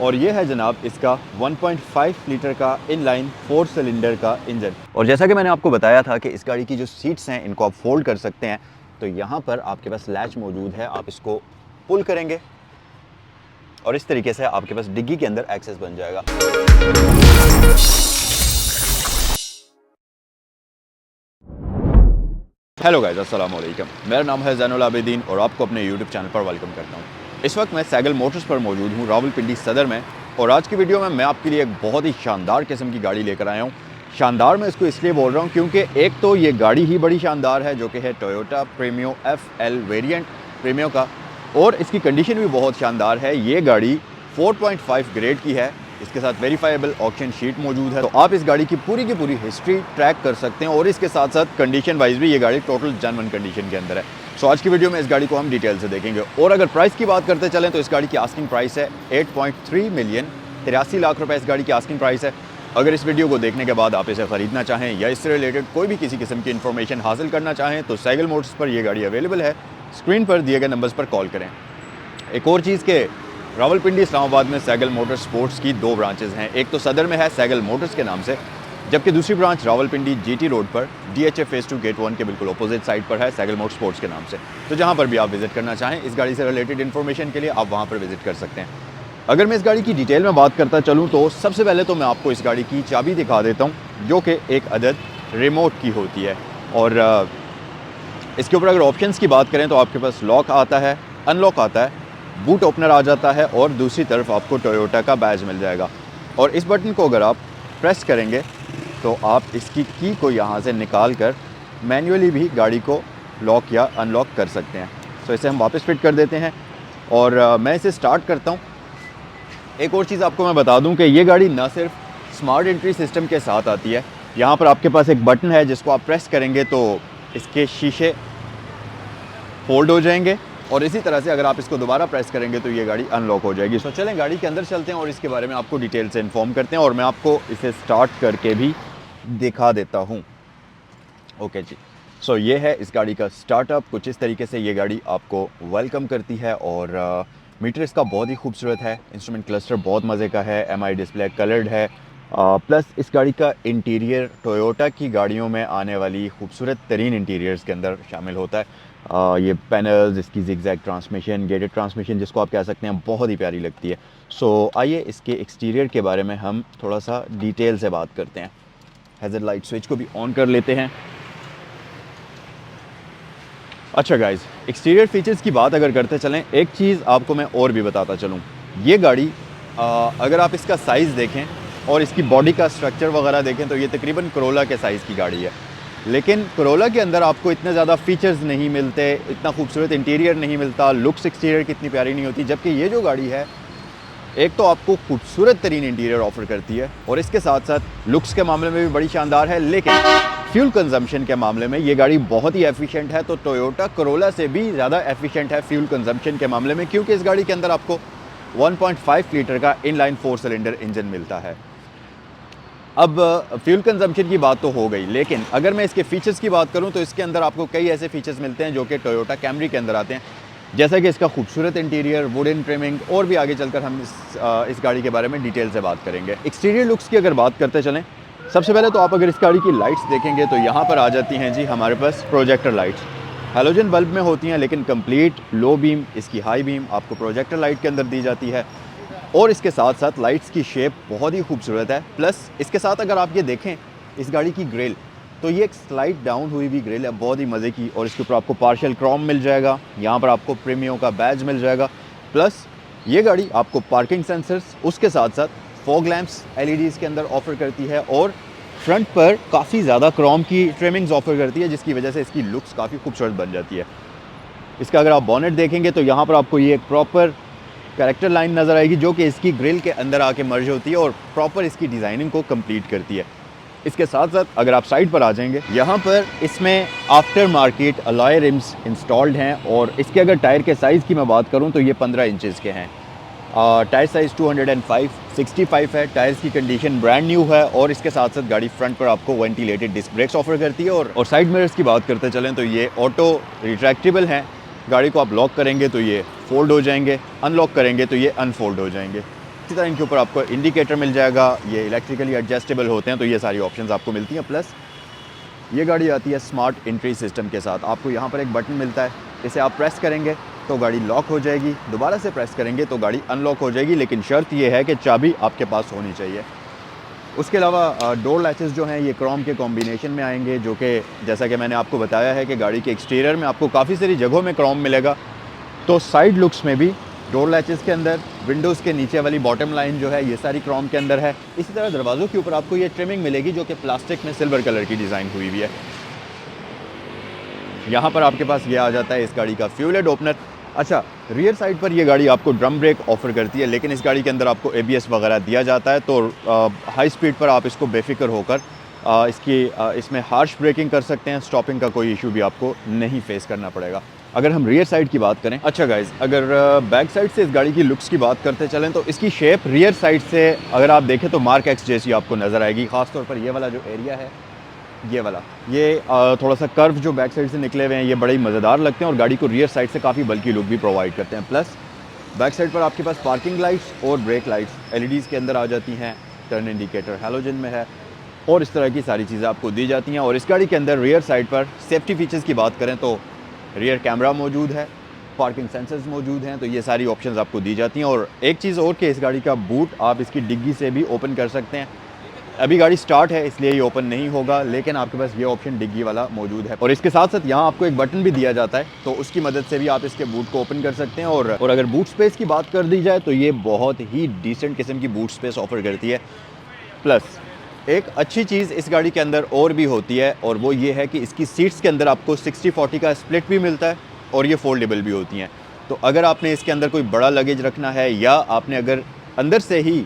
और ये है जनाब इसका 1.5 लीटर का इनलाइन 4 सिलेंडर का इंजन। और जैसा कि मैंने आपको बताया था कि इस गाड़ी की जो सीट्स हैं इनको आप फोल्ड कर सकते हैं, तो यहाँ पर आपके पास लैच मौजूद है। आप इसको पुल करेंगे और इस तरीके से आपके पास डिग्गी के अंदर एक्सेस बन जाएगा। हेलो गाइस, अस्सलाम वालेकुम। मेरा नाम है ज़ैनुल आबिदीन और आपको अपने यूट्यूब चैनल पर वेलकम करता हूँ। इस वक्त मैं सैगल मोटर्स पर मौजूद हूँ, रावलपिंडी सदर में। और आज की वीडियो में मैं आपके लिए एक बहुत ही शानदार किस्म की गाड़ी लेकर आया हूँ। शानदार मैं इसको इसलिए बोल रहा हूँ क्योंकि एक तो ये गाड़ी ही बड़ी शानदार है, जो कि है Toyota Premio FL variant Premio का, और इसकी कंडीशन भी बहुत शानदार है। ये गाड़ी 4.5 ग्रेड की है। इसके साथ वेरीफाइबल ऑक्शन शीट मौजूद है, तो आप इस गाड़ी की पूरी हिस्ट्री ट्रैक कर सकते हैं। और इसके साथ साथ कंडीशन वाइज भी ये गाड़ी टोटल जेन्युइन कंडीशन के अंदर है। सो आज की वीडियो में इस गाड़ी को हम डिटेल से देखेंगे। और अगर प्राइस की बात करते चलें तो इस गाड़ी की आस्किंग प्राइस है 8.3 मिलियन, 83 लाख रुपए इस गाड़ी की आस्किंग प्राइस है। अगर इस वीडियो को देखने के बाद आप इसे ख़रीदना चाहें या इससे रिलेटेड कोई भी किसी किस्म की इन्फॉर्मेशन हासिल करना चाहें तो सैगल मोटर्स पर यह गाड़ी अवेलेबल है। स्क्रीन पर दिए गए नंबर्स पर कॉल करें। एक और चीज़ के रावलपिंडी इस्लामाबाद में सैगल मोटर स्पोर्ट्स की 2 ब्रांचेज़ हैं। एक तो सदर में है सैगल मोटर्स के नाम से, जबकि दूसरी ब्रांच रावलपिंडी GT रोड पर DHA फेज़ 2 गेट 1 के बिल्कुल अपोजिट साइड पर है सैगल मोटर स्पोर्ट्स के नाम से। तो जहां पर भी आप विजिट करना चाहें इस गाड़ी से रिलेटेड इन्फॉर्मेशन के लिए आप वहां पर विजिट कर सकते हैं। अगर मैं इस गाड़ी की डिटेल में बात करता चलूँ तो सबसे पहले तो मैं आपको इस गाड़ी की चाबी दिखा देता हूँ, जो कि एक अदद रिमोट की होती है। और इसके ऊपर अगर ऑप्शंस की बात करें तो आपके पास लॉक आता है, अनलॉक आता है, बूट ओपनर आ जाता है और दूसरी तरफ आपको टोयोटा का बैज मिल जाएगा। और इस बटन को अगर आप प्रेस करेंगे तो आप इसकी की को यहाँ से निकाल कर मैन्युअली भी गाड़ी को लॉक या अनलॉक कर सकते हैं। तो इसे हम वापस फिट कर देते हैं और मैं इसे स्टार्ट करता हूँ। एक और चीज़ आपको मैं बता दूँ कि ये गाड़ी ना सिर्फ स्मार्ट एंट्री सिस्टम के साथ आती है, यहाँ पर आपके पास एक बटन है जिसको आप प्रेस करेंगे तो इसके शीशे फोल्ड हो जाएंगे और इसी तरह से अगर आप इसको दोबारा प्रेस करेंगे तो ये गाड़ी अनलॉक हो जाएगी। तो चलें गाड़ी के अंदर चलते हैं और इसके बारे में आपको डिटेल से इन्फॉर्म करते हैं और मैं आपको इसे स्टार्ट करके भी दिखा देता हूँ। ओके जी, सो ये है इस गाड़ी का स्टार्टअप। कुछ इस तरीके से ये गाड़ी आपको वेलकम करती है और मीटर इसका बहुत ही खूबसूरत है। इंस्ट्रूमेंट क्लस्टर बहुत मज़े का है, MI डिस्प्ले कलर्ड है। प्लस इस गाड़ी का इंटीरियर टोयोटा की गाड़ियों में आने वाली खूबसूरत तरीन इंटीरियर्स के अंदर शामिल होता है। ये पैनल्स, इसकी ज़िगज़ैग ट्रांसमिशन, गेटेड ट्रांसमिशन जिसको आप कह सकते हैं, बहुत ही प्यारी लगती है। सो आइए इसके एक्सटीरियर के बारे में हम थोड़ा सा डिटेल से बात करते हैं। हैज़र्ड लाइट स्विच को भी ऑन कर लेते हैं। अच्छा गाइज़, एक्सटीरियर फीचर्स की बात अगर करते चलें, एक चीज़ आपको मैं और भी बताता चलूँ। ये गाड़ी अगर आप इसका साइज़ देखें और इसकी बॉडी का स्ट्रक्चर वगैरह देखें तो ये तकरीबन कोरोला के साइज़ की गाड़ी है। लेकिन कोरोला के अंदर आपको इतने ज़्यादा फीचर्स नहीं मिलते, इतना खूबसूरत इंटीरियर नहीं मिलता, लुक्स एक्सटीरियर की इतनी प्यारी नहीं होती। जबकि ये जो गाड़ी है एक तो आपको खूबसूरत तरीन इंटीरियर ऑफ़र करती है और इसके साथ साथ लुक्स के मामले में भी बड़ी शानदार है। लेकिन फ्यूल कंजम्पशन के मामले में ये गाड़ी बहुत ही एफिशिएंट है। तो टोयोटा कोरोला से भी ज़्यादा एफिशिएंट है फ्यूल कंजम्पशन के मामले में, क्योंकि इस गाड़ी के अंदर आपको 1.5 लीटर का इनलाइन 4 सिलेंडर इंजन मिलता है। अब फ्यूल कंजम्पशन की बात तो हो गई, लेकिन अगर मैं इसके फीचर्स की बात करूं तो इसके अंदर आपको कई ऐसे फीचर्स मिलते हैं जो कि टोयोटा कैमरी के अंदर आते हैं, जैसा कि इसका खूबसूरत इंटीरियर, वुडन ट्रिमिंग, और भी आगे चलकर हम इस गाड़ी के बारे में डिटेल से बात करेंगे। एक्सटीरियर लुक्स की अगर बात करते चलें, सबसे पहले तो आप अगर इस गाड़ी की लाइट्स देखेंगे तो यहाँ पर आ जाती हैं जी हमारे पास प्रोजेक्टर लाइट्स। हैलोजन बल्ब में होती हैं, लेकिन कंप्लीट लो बीम, इसकी हाई बीम आपको प्रोजेक्टर लाइट के अंदर दी जाती है। और इसके साथ साथ लाइट्स की शेप बहुत ही खूबसूरत है। प्लस इसके साथ अगर आप ये देखें इस गाड़ी की ग्रिल, तो ये एक स्लाइड डाउन हुई भी ग्रिल है, बहुत ही मज़े की। और इसके ऊपर आपको पार्शियल क्रोम मिल जाएगा, यहाँ पर आपको प्रीमियो का बैज मिल जाएगा। प्लस ये गाड़ी आपको पार्किंग सेंसर्स, उसके साथ साथ फॉग लैंप्स LEDs के अंदर ऑफ़र करती है और फ्रंट पर काफ़ी ज़्यादा क्रोम की ट्रिमिंग्स ऑफ़र करती है, जिसकी वजह से इसकी लुक्स काफ़ी खूबसूरत बन जाती है। इसका अगर आप बॉनेट देखेंगे तो यहाँ पर आपको ये एक प्रॉपर कैरेक्टर लाइन नज़र आएगी, जो कि इसकी ग्रिल के अंदर आके मर्ज होती है और प्रॉपर इसकी डिज़ाइनिंग को कंप्लीट करती है। इसके साथ साथ अगर आप साइड पर आ जाएंगे, यहाँ पर इसमें after market alloy RIMS installed हैं। और इसके अगर टायर के साइज़ की मैं बात करूँ तो ये 15 इंचज़ के हैं। टायर साइज़ 205/65 है। टायर्स की कंडीशन ब्रांड न्यू है और इसके साथ साथ गाड़ी फ्रंट पर आपको वेंटिलेटेड डिस्क ब्रेक्स ऑफर करती है। और साइड मिरर्स की बात करते चलें तो ये ऑटो रिट्रैक्टेबल हैं। गाड़ी को आप लॉक करेंगे तो ये फोल्ड हो जाएंगे, अनलॉक करेंगे तो ये अनफोल्ड हो जाएंगे। इसी तरह इनके ऊपर आपको इंडिकेटर मिल जाएगा, ये इलेक्ट्रिकली एडजस्टेबल होते हैं, तो ये सारी ऑप्शंस आपको मिलती हैं। प्लस ये गाड़ी आती है स्मार्ट एंट्री सिस्टम के साथ। आपको यहाँ पर एक बटन मिलता है, इसे आप प्रेस करेंगे तो गाड़ी लॉक हो जाएगी, दोबारा से प्रेस करेंगे तो गाड़ी अनलॉक हो जाएगी, लेकिन शर्त ये है कि चाबी आपके पास होनी चाहिए। उसके अलावा डोर लैचेस जो हैं ये क्रोम के कॉम्बिनेशन में आएंगे, जो कि जैसा कि मैंने आपको बताया है कि गाड़ी के एक्सटीरियर में आपको काफ़ी सारी जगहों में क्रोम मिलेगा, तो साइड लुक्स में भी डोर लैचेस के अंदर, विंडोज़ के नीचे वाली बॉटम लाइन जो है ये सारी क्रोम के अंदर है। इसी तरह दरवाज़ों के ऊपर आपको ये ट्रिमिंग मिलेगी जो कि प्लास्टिक में सिल्वर कलर की डिज़ाइन हुई हुई है। यहाँ पर आपके पास ये आ जाता है इस गाड़ी का फ्यूल हेड ओपनर। अच्छा, रियर साइड पर ये गाड़ी आपको ड्रम ब्रेक ऑफ़र करती है, लेकिन इस गाड़ी के अंदर आपको ABS वगैरह दिया जाता है, तो हाई स्पीड पर आप इसको बेफिक्र होकर इसमें हार्श ब्रेकिंग कर सकते हैं। स्टॉपिंग का कोई इशू भी आपको नहीं फेस करना पड़ेगा। अगर हम रियर साइड की बात करें, अच्छा गाइज़, अगर बैक साइड से इस गाड़ी की लुक्स की बात करते चलें तो इसकी शेप रियर साइड से अगर आप देखें तो मार्क एक्स जैसी आपको नज़र आएगी। ख़ासतौर पर ये वाला जो एरिया है, ये वाला, ये थोड़ा सा कर्व जो बैक साइड से निकले हुए हैं, ये बड़े ही मज़ेदार लगते हैं और गाड़ी को रियर साइड से काफ़ी बल्कि लुक भी प्रोवाइड करते हैं। प्लस बैक साइड पर आपके पास पार्किंग लाइट्स और ब्रेक लाइट्स LEDs के अंदर आ जाती हैं, टर्न इंडिकेटर हैलोजन में है और इस तरह की सारी चीज़ें आपको दी जाती हैं। और इस गाड़ी के अंदर रियर साइड पर सेफ्टी फीचर्स की बात करें तो रियर कैमरा मौजूद है, पार्किंग सेंसर्स मौजूद हैं, तो ये सारी ऑप्शंस आपको दी जाती हैं। और एक चीज़ और कि इस गाड़ी का बूट आप इसकी डिग्गी से भी ओपन कर सकते हैं। अभी गाड़ी स्टार्ट है इसलिए ये ओपन नहीं होगा, लेकिन आपके पास ये ऑप्शन डिग्गी वाला मौजूद है। और इसके साथ साथ यहाँ आपको एक बटन भी दिया जाता है, तो उसकी मदद से भी आप इसके बूट को ओपन कर सकते हैं। और अगर बूट स्पेस की बात कर दी जाए तो ये बहुत ही डिसेंट किस्म की बूट स्पेस ऑफर करती है। प्लस एक अच्छी चीज़ इस गाड़ी के अंदर और भी होती है, और वो ये है कि इसकी सीट्स के अंदर आपको 60-40 का स्प्लिट भी मिलता है और ये फोल्डेबल भी होती हैं। तो अगर आपने इसके अंदर कोई बड़ा लगेज रखना है या आपने अगर अंदर से ही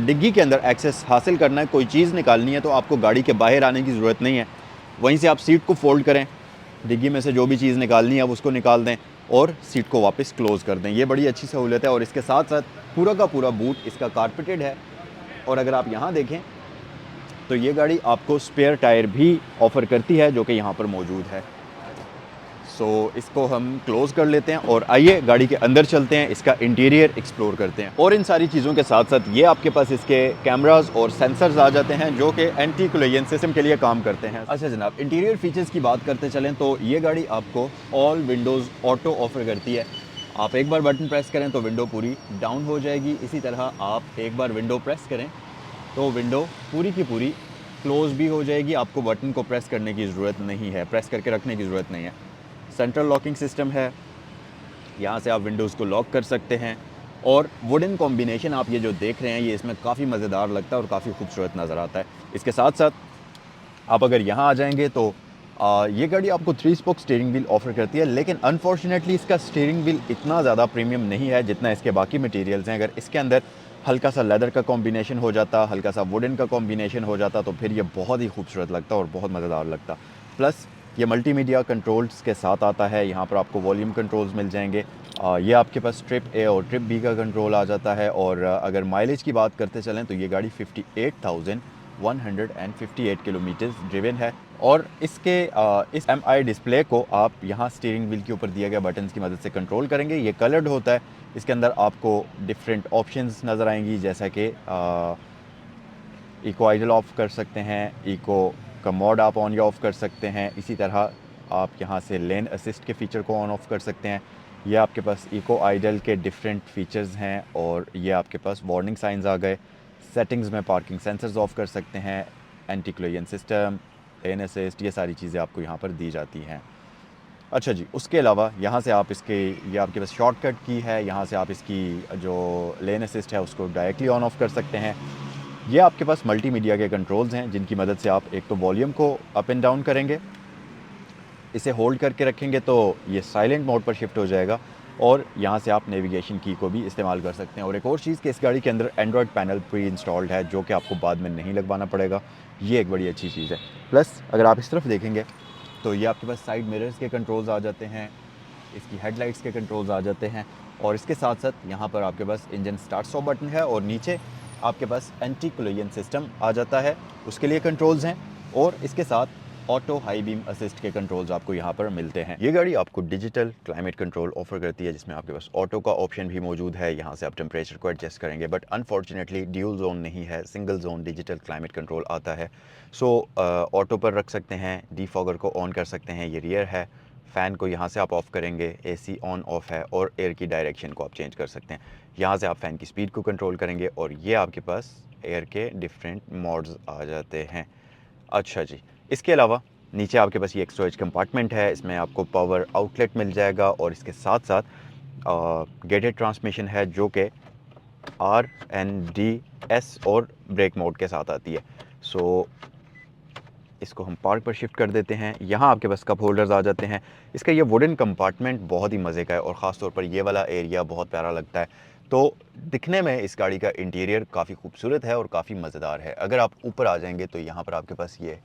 डिग्गी के अंदर एक्सेस हासिल करना है, कोई चीज़ निकालनी है, तो आपको गाड़ी के बाहर आने की ज़रूरत नहीं है। वहीं से आप सीट को फोल्ड करें, डिग्गी में से जो भी चीज़ निकालनी है आप उसको निकाल दें और सीट को वापस क्लोज़ कर दें। ये बड़ी अच्छी सहूलत है। और इसके साथ साथ पूरा का पूरा बूट इसका कारपेटेड है। और अगर आप यहाँ देखें तो ये गाड़ी आपको स्पेयर टायर भी ऑफ़र करती है, जो कि यहाँ पर मौजूद है। सो इसको हम क्लोज़ कर लेते हैं और आइए गाड़ी के अंदर चलते हैं, इसका इंटीरियर एक्सप्लोर करते हैं। और इन सारी चीज़ों के साथ साथ ये आपके पास इसके कैमरास और सेंसर्स आ जाते हैं, जो कि एंटी कोलिजन सिस्टम के लिए काम करते हैं। अच्छा जनाब, इंटीरियर फीचर्स की बात करते चलें तो ये गाड़ी आपको ऑल विंडोज़ ऑटो ऑफ़र करती है। आप एक बार बटन प्रेस करें तो विंडो पूरी डाउन हो जाएगी। इसी तरह आप एक बार विंडो प्रेस करें तो विंडो पूरी की पूरी क्लोज़ भी हो जाएगी। आपको बटन को प्रेस करने की ज़रूरत नहीं है, प्रेस करके रखने की ज़रूरत नहीं है। सेंट्रल लॉकिंग सिस्टम है, यहाँ से आप विंडोज़ को लॉक कर सकते हैं। और वुडन कॉम्बिनेशन आप ये जो देख रहे हैं, ये इसमें काफ़ी मज़ेदार लगता है और काफ़ी खूबसूरत नज़र आता है। इसके साथ साथ आप अगर यहाँ आ जाएंगे तो ये गाड़ी आपको 3 स्पोक स्टीयरिंग व्हील ऑफ़र करती है, लेकिन अनफॉर्चुनेटली इसका स्टीयरिंग व्हील इतना ज़्यादा प्रीमियम नहीं है जितना इसके बाकी मटेरियल्स हैं। अगर इसके अंदर हल्का सा लेदर का कॉम्बिनेशन हो जाता, हल्का सा वुडन का कॉम्बिनेशन हो जाता, तो फिर ये बहुत ही खूबसूरत लगता और बहुत मज़ेदार लगता। प्लस ये मल्टीमीडिया कंट्रोल्स के साथ आता है। यहाँ पर आपको वॉल्यूम कंट्रोल्स मिल जाएंगे। ये आपके पास ट्रिप A और ट्रिप B का कंट्रोल आ जाता है। और अगर माइलेज की बात करते चलें तो ये गाड़ी 58,158 किलोमीटर ड्रिवन है। और इसके इस MI डिस्प्ले को आप यहाँ स्टीयरिंग व्हील के ऊपर दिए गए बटन्स की मदद से कंट्रोल करेंगे। ये कलर्ड होता है। इसके अंदर आपको डिफरेंट ऑप्शंस नज़र आएंगी, जैसा कि इको आइडल ऑफ कर सकते हैं, इको का मोड आप ऑन या ऑफ़ कर सकते हैं। इसी तरह आप यहाँ से लेन असिस्ट के फ़ीचर को ऑन ऑफ़ कर सकते हैं। ये आपके पास इको आइडल के डिफरेंट फ़ीचर्स हैं। और ये आपके पास वार्निंग साइंस आ गए। सेटिंग्स में पार्किंग सेंसर्स ऑफ़ कर सकते हैं, एंटी कोलिजन सिस्टम, लेन असिस्ट, ये सारी चीज़ें आपको यहाँ पर दी जाती हैं। अच्छा जी, उसके अलावा यहाँ से आप ये आपके पास शॉर्टकट की है, यहाँ से आप इसकी जो लेन असिस्ट है उसको डायरेक्टली ऑन ऑफ़ कर सकते हैं। ये आपके पास मल्टीमीडिया के कंट्रोल्स हैं, जिनकी मदद से आप एक तो वॉल्यूम को अप एंड डाउन करेंगे, इसे होल्ड करके रखेंगे तो ये साइलेंट मोड पर शिफ्ट हो जाएगा, और यहाँ से आप नेविगेशन की को भी इस्तेमाल कर सकते हैं। और एक और चीज़ कि इस गाड़ी के अंदर एंड्रॉयड पैनल प्री इंस्टॉल्ड है, जो कि आपको बाद में नहीं लगवाना पड़ेगा। ये एक बड़ी अच्छी चीज़ है। प्लस अगर आप इस तरफ देखेंगे तो ये आपके पास साइड मिरर्स के कंट्रोल्स आ जाते हैं, इसकी हेडलाइट्स के कंट्रोल्स आ जाते हैं। और इसके साथ साथ यहाँ पर आपके पास इंजन स्टार्ट स्टॉप बटन है, और नीचे आपके पास एंटी कोलिजन सिस्टम आ जाता है, उसके लिए कंट्रोल्स हैं। और इसके साथ ऑटो हाई बीम असिस्ट के कंट्रोल्स आपको यहाँ पर मिलते हैं। ये गाड़ी आपको डिजिटल क्लाइमेट कंट्रोल ऑफर करती है, जिसमें आपके पास ऑटो का ऑप्शन भी मौजूद है। यहाँ से आप टेम्परेचर को एडजस्ट करेंगे, बट अनफॉर्चुनेटली ड्यूल जोन नहीं है, single zone digital climate control आता है। सो ऑटो पर रख सकते हैं, डीफॉगर को ऑन कर सकते हैं, ये रियर है। फ़ैन को यहाँ से आप ऑफ़ करेंगे, एसी ऑन ऑफ है, और एयर की डायरेक्शन को आप चेंज कर सकते हैं। यहाँ से आप फ़ैन की स्पीड को कंट्रोल करेंगे और ये आपके पास एयर के डिफरेंट मोड्स आ जाते हैं। अच्छा जी, इसके अलावा नीचे आपके पास ये एक स्टोरेज कंपार्टमेंट है, इसमें आपको पावर आउटलेट मिल जाएगा और इसके साथ साथ गेटेड ट्रांसमिशन है जो कि RNDS और ब्रेक मोड के साथ आती है। सो इसको हम पार्क पर शिफ्ट कर देते हैं। यहाँ आपके पास कप होल्डर्स आ जाते हैं। इसका ये वुडन कंपार्टमेंट बहुत ही मज़े का है और ख़ास तौर पर ये वाला एरिया बहुत प्यारा लगता है। तो दिखने में इस गाड़ी का इंटीरियर काफ़ी खूबसूरत है और काफ़ी मज़ेदार है। अगर आप ऊपर आ जाएंगे तो यहाँ पर आपके पास ये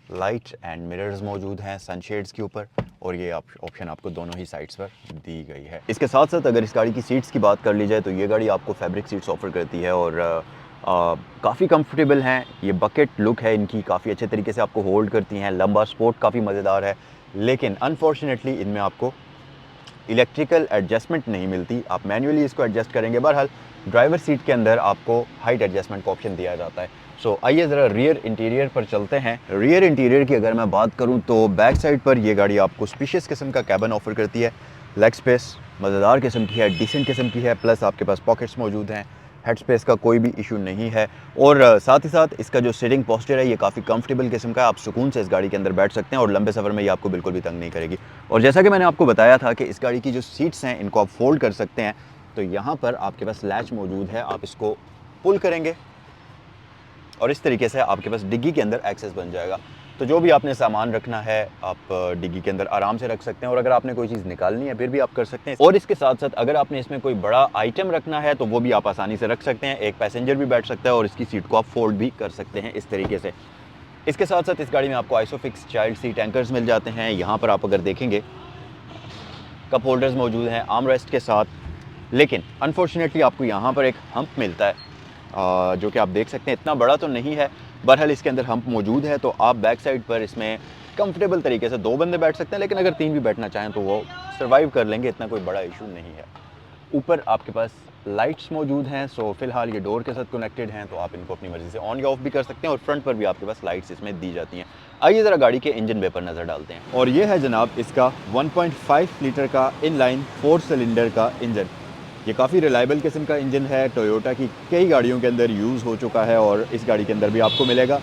लाइट एंड मिरर्स मौजूद हैं सनशेड्स के ऊपर, और ये ऑप्शन आपको दोनों ही साइड्स पर दी गई है। इसके साथ साथ अगर इस गाड़ी की सीट्स की बात कर ली जाए तो ये गाड़ी आपको फैब्रिक सीट्स ऑफर करती है और काफ़ी कंफर्टेबल हैं। ये बकेट लुक है इनकी, काफ़ी अच्छे तरीके से आपको होल्ड करती हैं। लंबा स्पोर्ट काफ़ी मज़ेदार है, लेकिन अनफॉर्चुनेटली इनमें आपको इलेक्ट्रिकल एडजस्टमेंट नहीं मिलती, आप मैन्युअली इसको एडजस्ट करेंगे। बहरहाल ड्राइवर सीट के अंदर आपको हाइट एडजस्टमेंट का ऑप्शन दिया जाता है। सो आइए ज़रा रियर इंटीरियर पर चलते हैं। रियर इंटीरियर की अगर मैं बात करूं तो बैक साइड पर ये गाड़ी आपको स्पेशियस किस्म का कैबिन ऑफर करती है। लेग स्पेस मज़ेदार किस्म की है, डिसेंट किस्म की है, प्लस आपके पास पॉकेट्स मौजूद हैं, हेड स्पेस का कोई भी इशू नहीं है। और साथ ही साथ इसका जो सिटिंग पोस्चर है ये काफ़ी कंफर्टेबल किस्म का है, आप सुकून से इस गाड़ी के अंदर बैठ सकते हैं और लंबे सफ़र में ये आपको बिल्कुल भी तंग नहीं करेगी। और जैसा कि मैंने आपको बताया था कि इस गाड़ी की जो सीट्स हैं इनको आप फोल्ड कर सकते हैं, तो यहाँ पर आपके पास लैच मौजूद है, आप इसको पुल करेंगे और इस तरीके से आपके पास डिग्गी के अंदर एक्सेस बन जाएगा। तो जो भी आपने सामान रखना है आप डिग्गी के अंदर आराम से रख सकते हैं, और अगर आपने कोई चीज़ निकालनी है फिर भी आप कर सकते हैं। और इसके साथ साथ अगर आपने इसमें कोई बड़ा आइटम रखना है तो वो भी आप आसानी से रख सकते हैं। एक पैसेंजर भी बैठ सकता है और इसकी सीट को आप फोल्ड भी कर सकते हैं इस तरीके से। इसके साथ साथ इस गाड़ी में आपको आइसोफिक्स चाइल्ड सीट एंकर्स मिल जाते हैं। यहाँ पर आप अगर देखेंगे कप होल्डर्स मौजूद हैं आर्म रेस्ट के साथ, लेकिन अनफॉर्चुनेटली आपको यहाँ पर एक हम्प मिलता है जो कि आप देख सकते हैं इतना बड़ा तो नहीं है, बहरहाल इसके अंदर हम्प मौजूद है। तो आप बैक साइड पर इसमें कंफर्टेबल तरीके से 2 बंदे बैठ सकते हैं, लेकिन अगर 3 भी बैठना चाहें तो वो सर्वाइव कर लेंगे, इतना कोई बड़ा इशू नहीं है। ऊपर आपके पास लाइट्स मौजूद हैं, सो फिलहाल ये डोर के साथ कनेक्टेड हैं, तो आप इनको अपनी मर्ज़ी से ऑन या ऑफ भी कर सकते हैं, और फ्रंट पर भी आपके पास लाइट्स इसमें दी जाती हैं। आइए ज़रा गाड़ी के इंजन बे पर नज़र डालते हैं। और ये है जनाब इसका 1.5 लीटर का इनलाइन 4 सिलेंडर का इंजन। ये काफ़ी रिलायबल किस्म का इंजन है, टोयोटा की कई गाड़ियों के अंदर यूज़ हो चुका है और इस गाड़ी के अंदर भी आपको मिलेगा।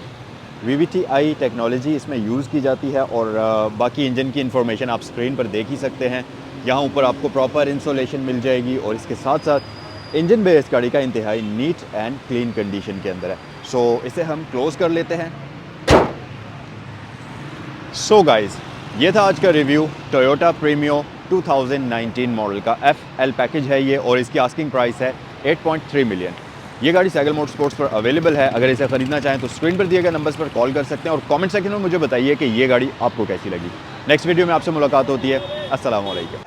VVT-i टेक्नोलॉजी इसमें यूज़ की जाती है और बाकी इंजन की इन्फॉर्मेशन आप स्क्रीन पर देख ही सकते हैं। यहाँ ऊपर आपको प्रॉपर इंसोलेशन मिल जाएगी और इसके साथ साथ इंजन बे इस गाड़ी का इंतहाई नीट एंड क्लीन कंडीशन के अंदर है। सो इसे हम क्लोज़ कर लेते हैं। सो गाइज़, ये था आज का रिव्यू टोयोटा प्रीमियो 2019 मॉडल का FL पैकेज है ये, और इसकी आस्किंग प्राइस है 8.3 मिलियन। ये गाड़ी सैगल मोटरस्पोर्ट्स पर अवेलेबल है। अगर इसे ख़रीदना चाहें तो स्क्रीन पर दिए गए नंबर्स पर कॉल कर सकते हैं और कमेंट सेक्शन में मुझे बताइए कि ये गाड़ी आपको कैसी लगी। नेक्स्ट वीडियो में आपसे मुलाकात होती है। अस्सलाम वालेकुम।